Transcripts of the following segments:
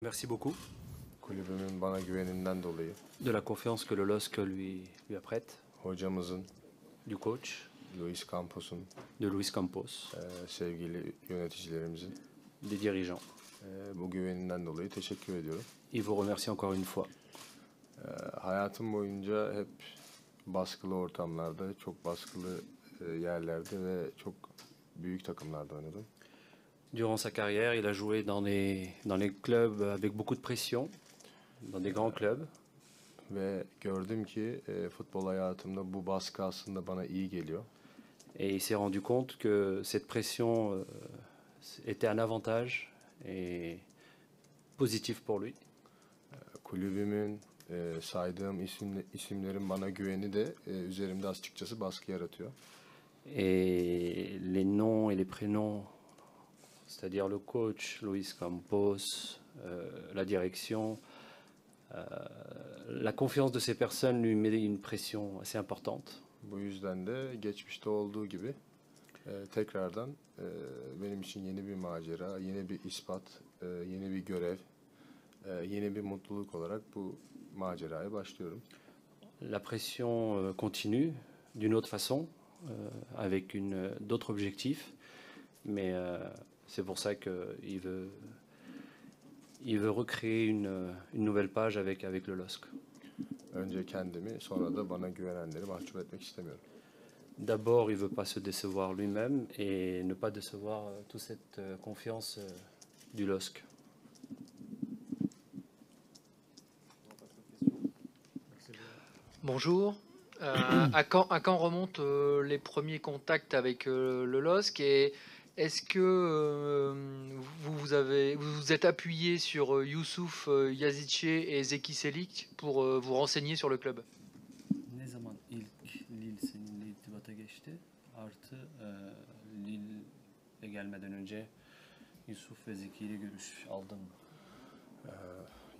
Merci beaucoup Kulübümün bana güveninden dolayı, de la confiance que le LOSC lui apprête, hocamızın, du coach, Luis Campos'un, de Luis Campos, sevgili yöneticilerimizin des dirigeants. bu güveninden dolayı teşekkür ediyorum. Il vous remercie encore une fois. Hayatım boyunca hep baskılı ortamlarda, çok baskılı yerlerde ve çok büyük takımlarda oynadım. Durant sa carrière, il a joué dans les clubs avec beaucoup de pression, dans des grands clubs. Ve gördüm ki futbol hayatımda bu baskı aslında bana iyi geliyor. Et il s'est rendu compte que cette pression était un avantage et positif pour lui. Kulübümün saydığım isimlerin bana güveni de üzerimde açıkçası baskı yaratıyor. Et les noms et les prénoms, c'est-à-dire le coach, Luis Campos, la direction, la confiance de ces personnes lui met une pression assez importante. Bu yüzden de geçmişte olduğu gibi tekrardan benim için yeni bir macera, yeni bir ispat, yeni bir görev, yeni bir mutluluk olarak bu maceraya başlıyorum. La pression continue d'une autre façon, avec d'autres objectifs, mais c'est pour ça qu'il veut recréer une nouvelle page avec le LOSC. Önce kendimi, sonra da bana güvenenleri mahcup etmek istemiyorum. D'abord, il ne veut pas se décevoir lui-même et ne pas décevoir toute cette confiance du LOSC. Bonjour. À quand remontent les premiers contacts avec le LOSC et est-ce que vous vous êtes appuyé sur Youssouf Yazidche et Zeki Çelik pour vous renseigner sur le club? Ne zaman ilk Lille seninle irtibata geçti? Artı Lille'e gelmeden önce Yusuf ve Zeki ile görüş aldın mı?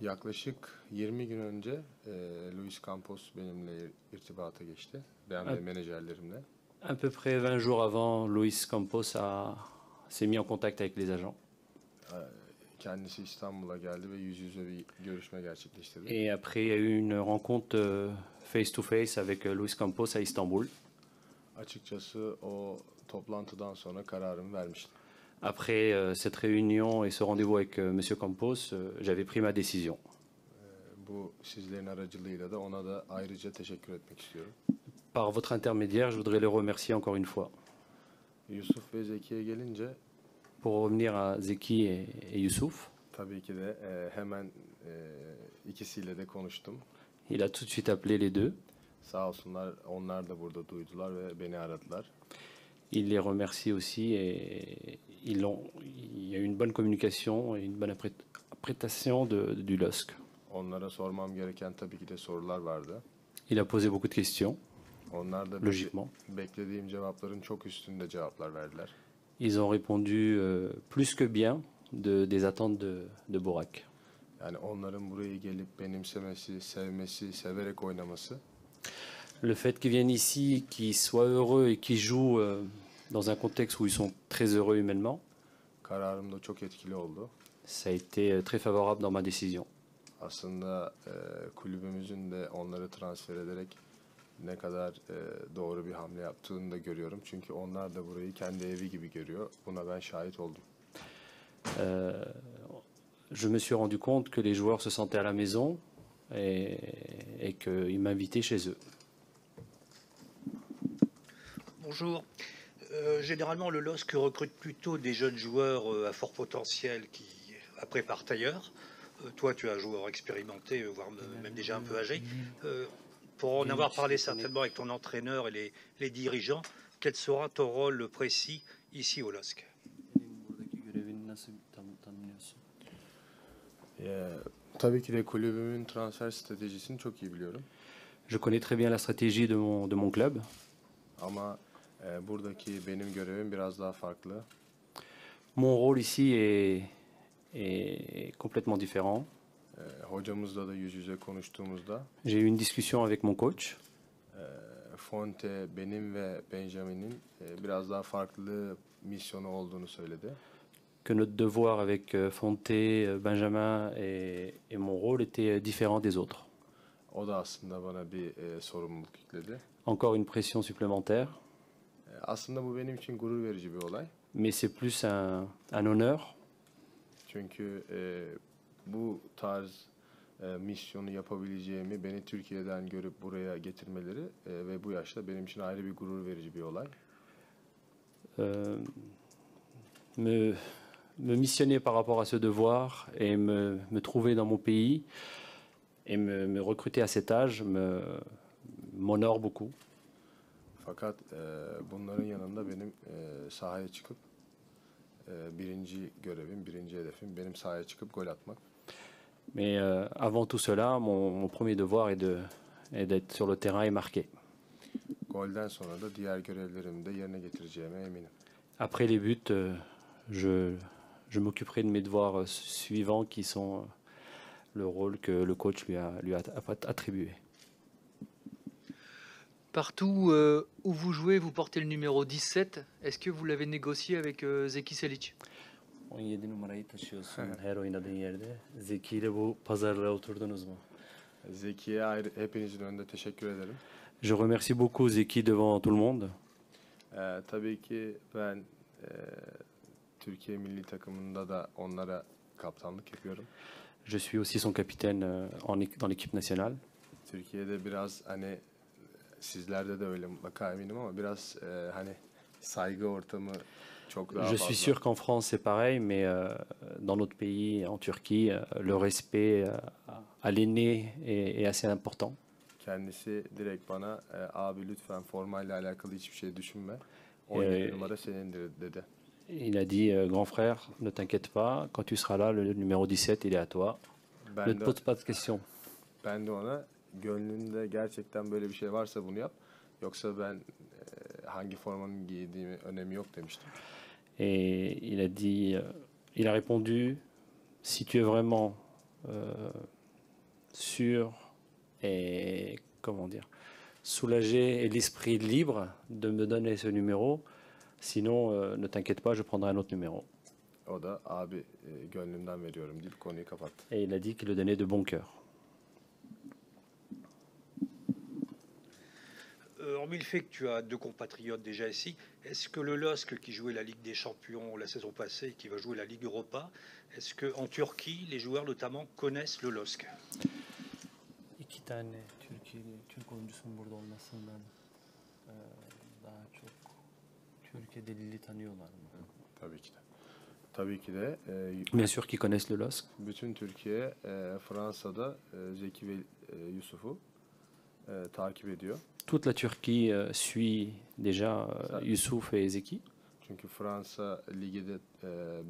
Yaklaşık 20 gün önce Luis Campos benimle irtibata geçti. Ben ve Evet. menajerlerimle. À peu près 20 jours avant, Luis Campos s'est mis en contact avec les agents. Kendisi İstanbul'a geldi ve yüz yüze bir görüşme gerçekleştirdi. Et après, il y a eu une rencontre face-to-face avec Luis Campos à Istanbul. Açıkçası o toplantıdan sonra kararımı vermiştim. Après cette réunion et ce rendez-vous avec Monsieur Campos, j'avais pris ma décision. Bu sizlerin aracılığıyla da ona da ayrıca teşekkür etmek istiyorum. Par votre intermédiaire, je voudrais les remercier encore une fois. Yusuf ve Zeki'ye gelince Pour revenir à Zeki et Youssouf, tabii ki de hemen ikisiyle de konuştum. il a tout de suite appelé les deux. Sağ olsunlar, onlar da burada duydular ve beni aradılar. Il les remercie aussi et il y a eu une bonne communication et une bonne appréciation du LOSC. Onlara sormam gereken tabii ki de sorular vardı. Il a posé beaucoup de questions, Onlar da logiquement. beklediğim cevapların çok üstünde cevaplar verdiler. Ils ont répondu plus que bien des attentes de Borak. Yani onların buraya gelip benimsemesi, sevmesi, severek oynaması Le fait qu'ils viennent ici, qu'ils soient heureux et qu'ils jouent dans un contexte où ils sont très heureux humainement, kararımda çok etkili oldu. ça a été très favorable dans ma décision. Aslında kulübümüzün de onları transfer ederek ne kadar doğru bir hamle yaptığını da görüyorum. Çünkü onlar da burayı kendi evi gibi görüyor. Buna ben şahit oldum. Je me suis rendu compte que les joueurs se sentaient à la maison et qu'ils m'invitaient chez eux. Bonjour. Généralement, le LOSC recrute plutôt des jeunes joueurs à fort potentiel qui, après, partent ailleurs. Toi, tu es un joueur expérimenté, voire même déjà un peu âgé. Pour en avoir parlé certainement avec ton entraîneur et les dirigeants, quel sera ton rôle précis ici au LOSC? Tabii ki de kulübümün transfer stratejisini çok iyi biliyorum. Je connais très bien la stratégie de mon club, Ama buradaki benim görevim biraz daha farklı. mon rôle ici est complètement différent. Hocamızla da yüz yüze konuştuğumuzda J'ai eu une discussion avec mon coach. Fonte benim ve Benjamin'in biraz daha farklı misyonu olduğunu söyledi. que notre devoir avec Fonte, Benjamin et mon rôle était différent des autres. O da aslında bana bir sorumluluk yükledi. Encore une pression supplémentaire, Aslında bu benim için gurur verici bir olay. mais c'est plus un honneur Çünkü bu tarz misyonu yapabileceğimi beni Türkiye'den görüp buraya getirmeleri ve bu yaşta benim için ayrı bir gurur verici bir olay. me missionner par rapport à ce devoir et me trouver dans mon pays et me recruter à cet âge m'honore beaucoup. Fakat bunların yanında benim sahaya çıkıp birinci görevim, birinci hedefim benim sahaya çıkıp gol atmak. Mais avant tout cela, mon premier devoir est d'être sur le terrain et marquer. Golden sonra da diğer görevlerimi de yerine getireceğime eminim. Après les buts, je m'occuperai de mes devoirs suivants qui sont le rôle que le coach lui a attribué. Partout où vous jouez, vous portez le numéro 17. Est-ce que vous l'avez négocié avec Zeki Selic? 17 numarayı taşıyorsun her oynadığın yerde. Zeki ile bu pazarlığa oturdunuz mu? Zeki'ye ayrı, hepinizin önünde teşekkür ederim. Je remercie beaucoup Zeki devant tout le monde. Tabii ki ben Türkiye milli takımında da onlara kaptanlık yapıyorum. Je suis aussi son capitaine dans l'équipe nationale. Türkiye'de biraz hani sizlerde de öyle mutlaka eminim ama biraz hani saygı ortamı çok daha Je fazla. suis sûr qu'en France c'est pareil, mais dans notre pays, en Turquie, le respect à l'aîné est assez important. Kendisi direkt bana abi lütfen formayla alakalı hiçbir şey düşünme. 17 numara senindir dedi. Il a dit, grand frère, ne t'inquiète pas, quand tu seras là, le numéro 17, il est à toi. Ne Ben te de, pose pas de questions. ben de ona gönlünde gerçekten böyle bir şey varsa bunu yap. Yoksa ben hangi formanın giydiğimi önemi yok demiştim. Et il a dit, il a répondu, si tu es vraiment sûr et, comment dire, soulagé et l'esprit libre de me donner ce numéro, sinon ne t'inquiète pas, je prendrai un autre numéro. O da abi gönlümden veriyorum deyip konuyu kapattı. Et il a dit qu'il le donnait de bon cœur. Hormis le fait que tu as deux compatriotes déjà ici, est-ce que le LOSC qui jouait la Ligue des Champions la saison passée et qui va jouer la Ligue Europa, est-ce qu'en Turquie, les joueurs notamment connaissent le LOSC? İki tane Türk oyuncusunun burada olmasından daha çok Türkiye'de Lille'i tanıyorlar mı? Tabii ki de. Tabii ki de Bien sûr qu'ils connaissent le LOSC. bütün Türkiye Fransa'da Zeki ve Yusuf'u takip ediyor. Toute la Turquie suit déjà Youssouf et Zeki. Çünkü Fransa ligi de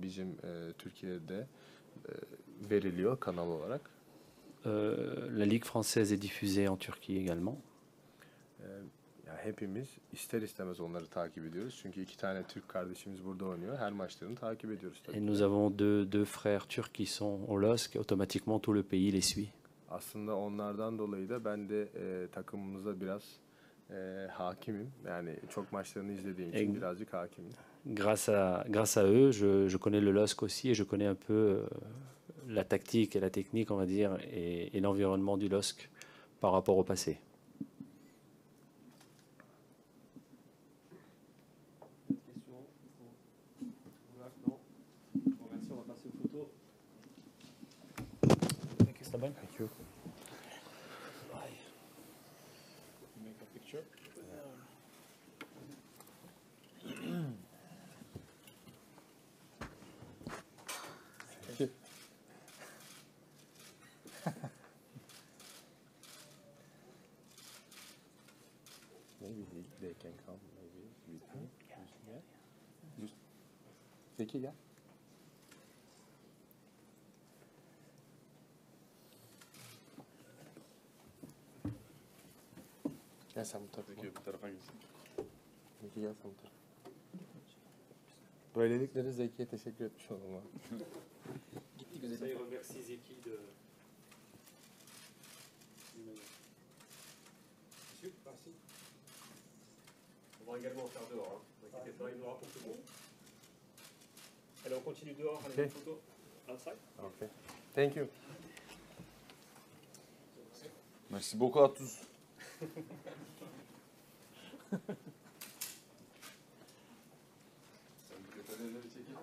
bizim Türkiye'de veriliyor kanal olarak. La Ligue française est diffusée en Turquie également. Yani hepimiz ister istemez onları takip ediyoruz. Çünkü iki tane Türk kardeşimiz burada oynuyor. Her maçlarını takip ediyoruz tabii. Et nous avons deux frères turcs qui sont au LOSC. Automatiquement, tout le pays les suit. Aslında onlardan dolayı da ben de takımımıza biraz hakimim. Yani çok maçlarını izlediğim için birazcık hakimim. Grâce à eux, je connais le LOSC aussi et je connais un peu la tactique et la technique, on va dire, et l'environnement du LOSC par rapport au passé. Thank you. Make a picture. Thank you. Maybe they can come. Maybe with me. Yeah. Zeki gel. Gel sen bu tarafa. Zeki bu tarafa gitsin. Zeki gel sen bu tarafa. Böylelikle Zeki'ye teşekkür etmiş olalım abi. Gitti güzel. Merci Zeki de... Merci. On va également faire dehors. N'inquiétez pas, il y en aura pour tout le monde. Allez, on continue dehors, allez, Ok. une photo. Outside. Okay. Thank you. Merci beaucoup à tous. Sen bu detayları çekip